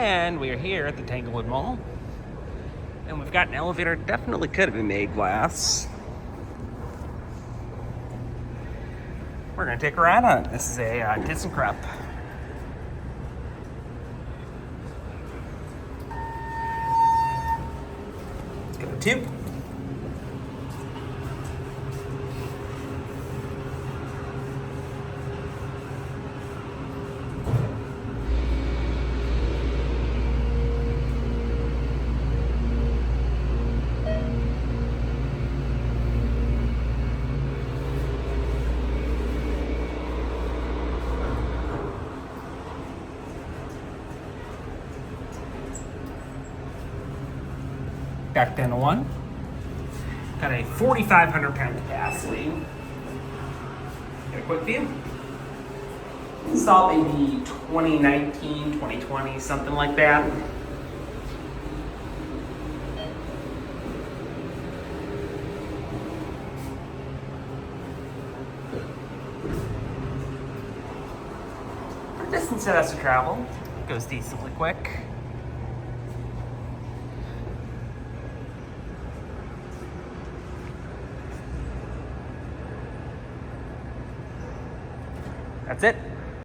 And we are here at the Tanglewood Mall. And we've got an elevator, definitely could have been made glass. We're gonna take a ride on it. This is a ThyssenKrupp. Let's go to 2. Back down to 1. Got a 4,500 pound capacity. Get a quick view. Installed maybe 2019, 2020, something like that. For distance it has to travel, goes decently quick. That's it.